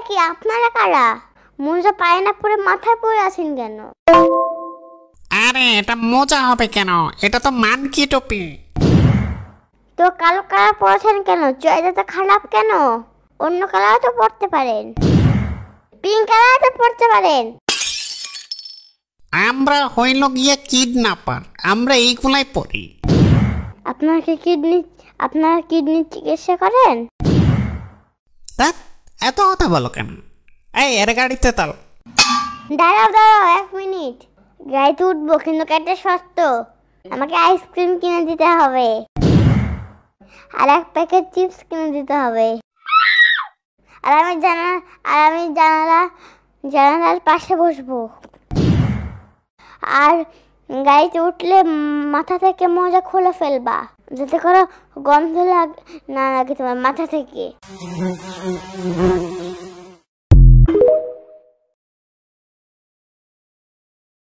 কি আপনারা কারা? মোজা পায়ে না পরে মাথায় পরে আছেন কেন? আরে এটা মোজা হবে কেন? এটা তো মানকি টুপি। তো কালো কালার পরেছেন কেন? চয়েস তো খারাপ কেন? অন্য কালার তো পরতে পারেন, পিঙ্ক কালার তো পরতে পারেন। আমরা হইল গিয়ে কিডন্যাপার, আমরা এইগুলাই পরি। আপনারা কিডনি চিকিৎসা করেন? তা এত কথা বলো কেন? এই এর গাড়িতে তাল। দাঁড়াও 1 মিনিট। গাড়িতে উঠবো কিন্তু গাড়িটা সস্ত। আমাকে আইসক্রিম কিনে দিতে হবে আর 1 প্যাকেট চিপস কিনে দিতে হবে। আর আমি জানালার পাশে বসবো। আর গাড়িতে উঠলে মাথা থেকে মোজা খুলে ফেলবা, যাতে করে গন্ধ না লাগে তোমার মাথা থেকে।